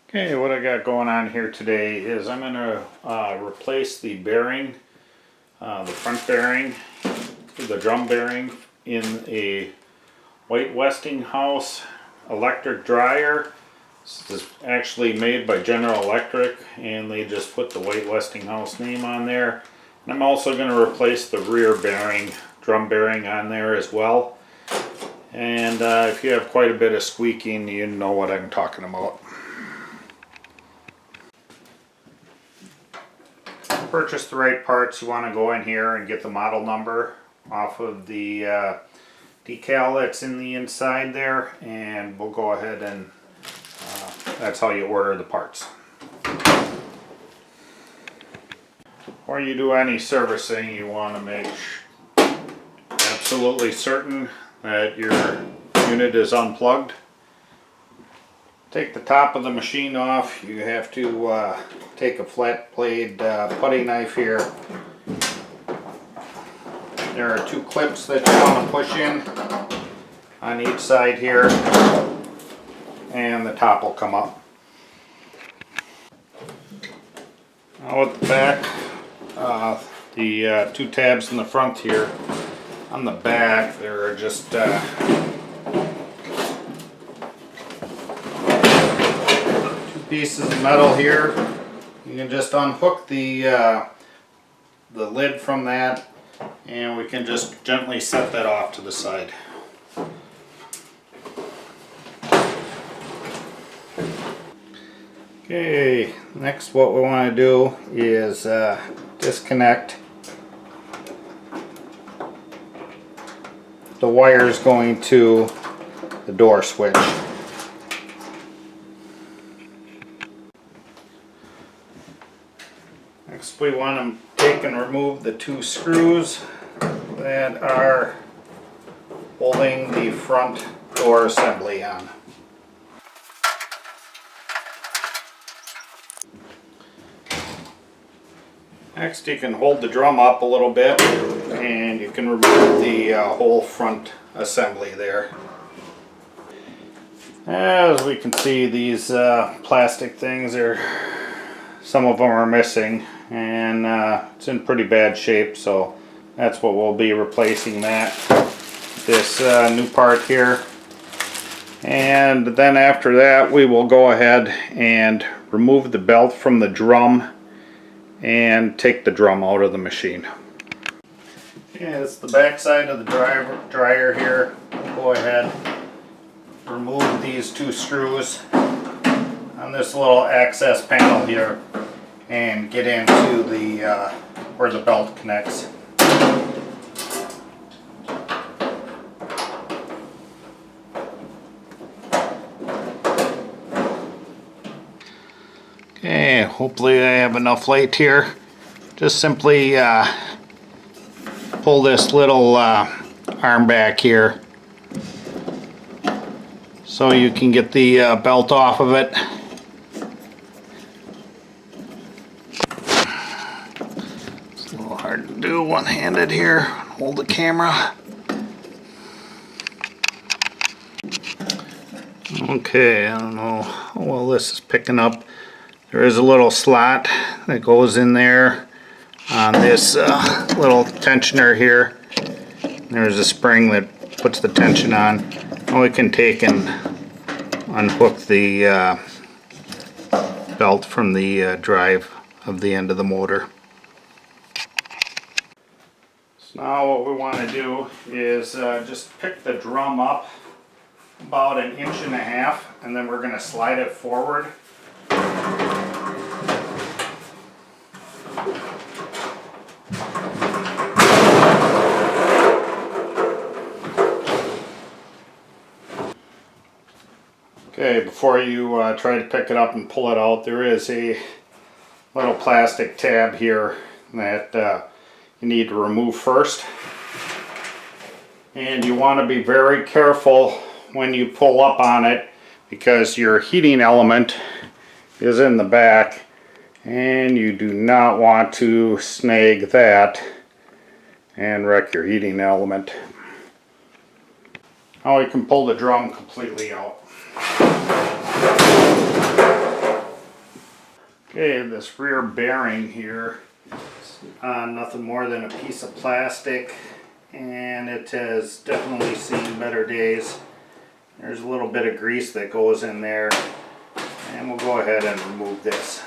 Okay, what I got going on here today is I'm going to replace the bearing, the front bearing, the drum bearing in a White Westinghouse electric dryer. This is actually made by General Electric, and they just put the White Westinghouse name on there. And I'm also going to replace the rear bearing, drum bearing on there as well. And if you have quite a bit of squeaking, you know what I'm talking about. Purchase the right parts, you want to go in here and get the model number off of the decal that's in the inside there, and we'll go ahead and that's how you order the parts. Before you do any servicing, you want to make absolutely certain that your unit is unplugged. Take the top of the machine off. You have to take a flat blade putty knife here. There are two clips that you want to push in on each side here, and the top will come up. Now with the back, the two tabs in the front here, on the back there are just pieces of metal here. You can just unhook the lid from that, and we can just gently set that off to the side. Okay, next what we want to do is disconnect the wires going to the door switch. Next we want to take and remove the two screws that are holding the front door assembly on. Next you can hold the drum up a little bit and you can remove the whole front assembly there. As we can see, these plastic things some of them are missing, and it's in pretty bad shape, so that's what we'll be replacing this new part here. And then after that we will go ahead and remove the belt from the drum and take the drum out of the machine. Yeah, it's the back side of the dryer here. Go ahead, remove these two screws on this little access panel here and get into the where the belt connects. Okay, hopefully I have enough light here. Just simply pull this little arm back here so you can get the belt off of it. It's a little hard to do one-handed here. Hold the camera. Okay, I don't know how well this is picking up. There is a little slot that goes in there on this little tensioner here. There's a spring that puts the tension on. And we can take and unhook the belt from the drive of the end of the motor. So now what we want to do is just pick the drum up about 1.5 inches, and then we're going to slide it forward. Okay, before you try to pick it up and pull it out, there is a little plastic tab here that you need to remove first. And you want to be very careful when you pull up on it, because your heating element is in the back and you do not want to snag that and wreck your heating element. Now we can pull the drum completely out. Okay, this rear bearing here is nothing more than a piece of plastic, and it has definitely seen better days. There's a little bit of grease that goes in there, and we'll go ahead and remove this.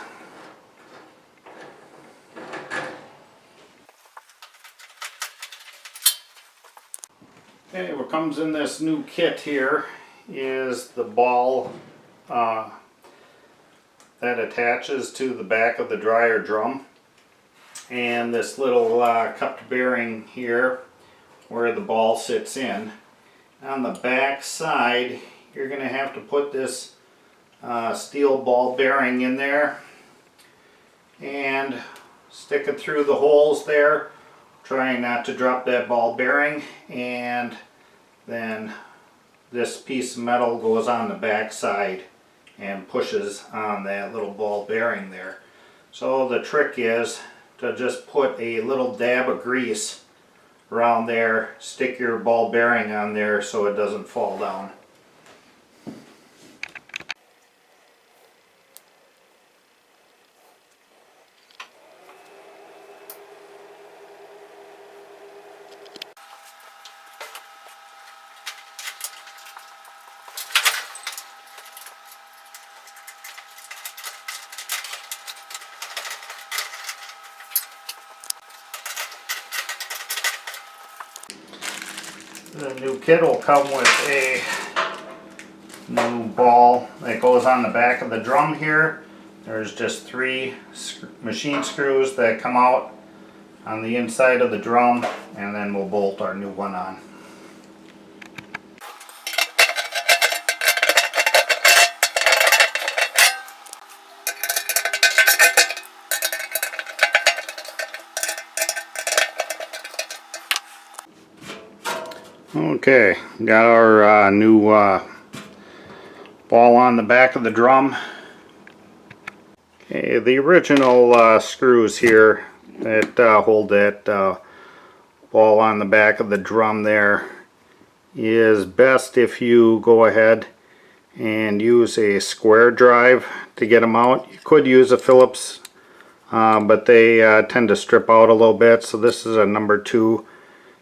Okay, what comes in this new kit here is the ball that attaches to the back of the dryer drum, and this little cupped bearing here where the ball sits in. On the back side, you're going to have to put this steel ball bearing in there and stick it through the holes there, trying not to drop that ball bearing, and then this piece of metal goes on the back side and pushes on that little ball bearing there. So the trick is to just put a little dab of grease around there, stick your ball bearing on there so it doesn't fall down. The new kit will come with a new ball that goes on the back of the drum here. There's just 3 machine screws that come out on the inside of the drum, and then we'll bolt our new one on. Okay, got our new ball on the back of the drum. Okay, the original screws here that hold that ball on the back of the drum there is best if you go ahead and use a square drive to get them out. You could use a Phillips, but they tend to strip out a little bit, so this is a number 2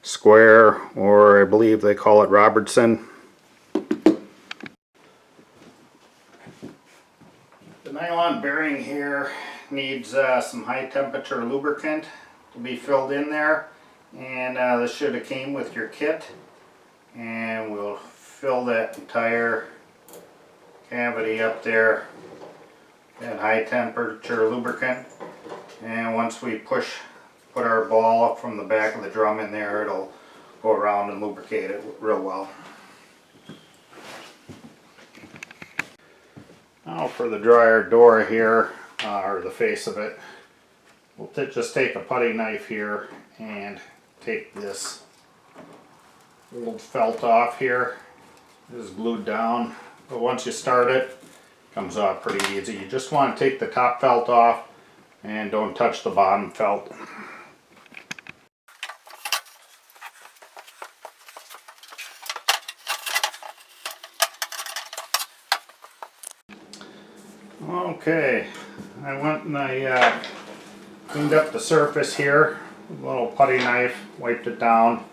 square, or I believe they call it Robertson. The nylon bearing here needs some high temperature lubricant to be filled in there, and this should have came with your kit, and we'll fill that entire cavity up there, that high temperature lubricant, and once we put our ball up from the back of the drum in there, it'll go around and lubricate it real well. Now for the dryer door here, or the face of it, we'll just take a putty knife here and take this old felt off here. This is glued down, but once you start it, it comes off pretty easy. You just want to take the top felt off and don't touch the bottom felt. Okay, I went and I cleaned up the surface here with a little putty knife, wiped it down,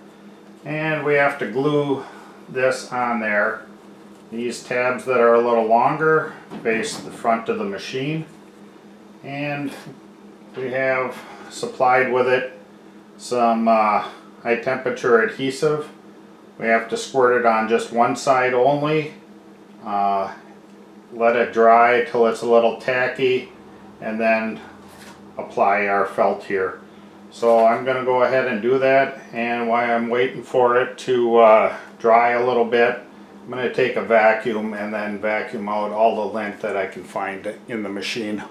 and we have to glue this on there. These tabs that are a little longer face the front of the machine, and we have supplied with it some high temperature adhesive. We have to squirt it on just one side only. Let it dry till it's a little tacky, and then apply our felt here. So I'm going to go ahead and do that, and while I'm waiting for it to dry a little bit, I'm going to take a vacuum and then vacuum out all the lint that I can find in the machine.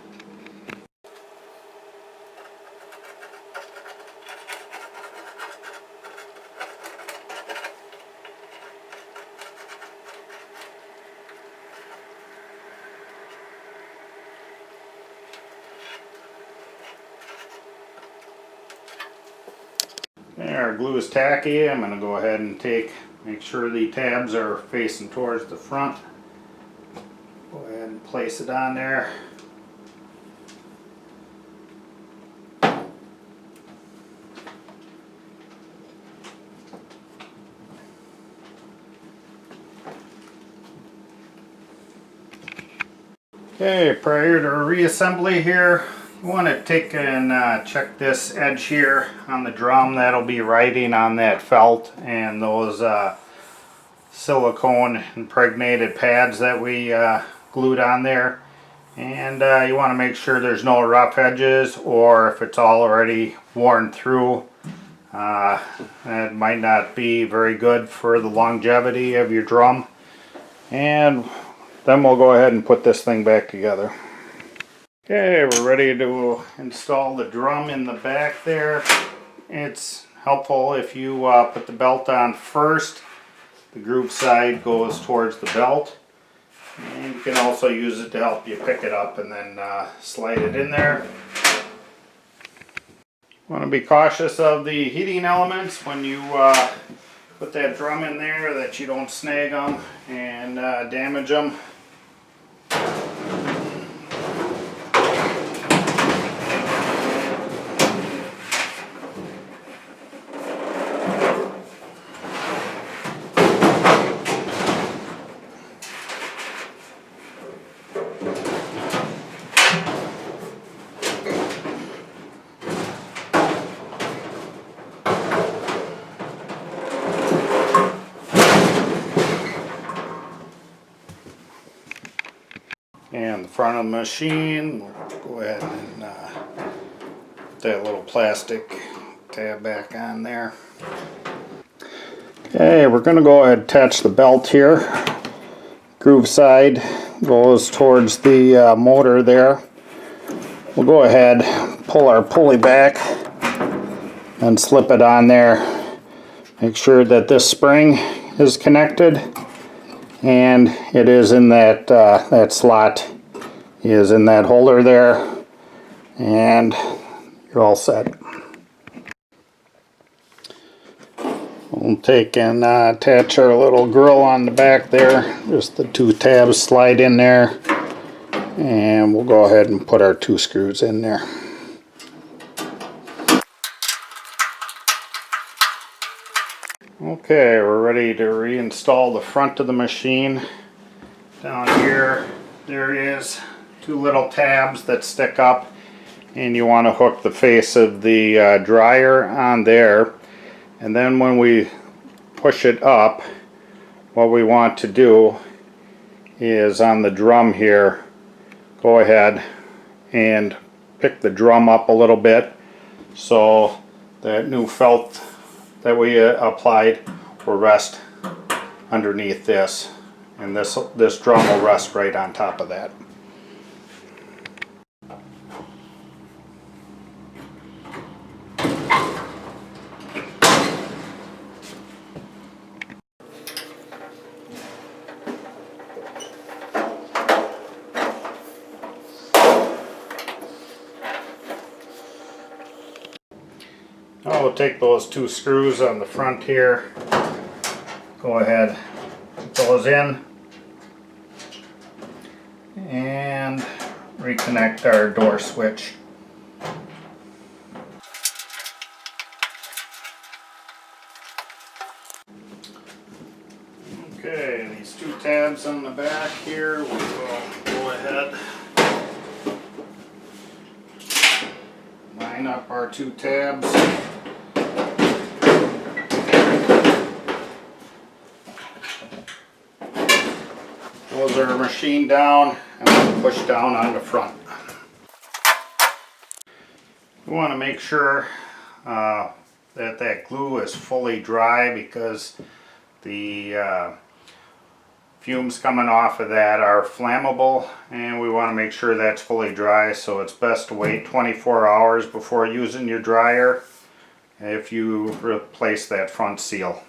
There, our glue is tacky. I'm going to go ahead and take Make sure the tabs are facing towards the front. Go ahead and place it on there. Okay, prior to reassembly here, you want to take and check this edge here on the drum. That'll be riding on that felt and those silicone impregnated pads that we glued on there. And you want to make sure there's no rough edges, or if it's already worn through, that might not be very good for the longevity of your drum. And then we'll go ahead and put this thing back together. Okay, we're ready to install the drum in the back there. It's helpful if you put the belt on first. The groove side goes towards the belt. And you can also use it to help you pick it up and then slide it in there. Want to be cautious of the heating elements when you put that drum in there, that you don't snag them and damage them. And the front of the machine, we'll go ahead and put that little plastic tab back on there. Okay, we're going to go ahead and attach the belt here. Groove side goes towards the motor there. We'll go ahead, pull our pulley back and slip it on there. Make sure that this spring is connected. And it is in that that slot is in that holder there, and you're all set. We'll take and attach our little grill on the back there. Just the two tabs slide in there, and we'll go ahead and put our 2 screws in there. Okay, we're ready to reinstall the front of the machine. Down here there is 2 little tabs that stick up, and you want to hook the face of the dryer on there. And then when we push it up, what we want to do is on the drum here, go ahead and pick the drum up a little bit so that new felt that we applied will rest underneath this, and this drum will rest right on top of that. Now we'll take those 2 screws on the front here, go ahead, put those in, and reconnect our door switch. Okay, these 2 tabs on the back here, we will go ahead, line up our 2 tabs. Close our machine down and we'll push down on the front. We want to make sure that glue is fully dry, because the fumes coming off of that are flammable, and we want to make sure that's fully dry. So it's best to wait 24 hours before using your dryer if you replace that front seal.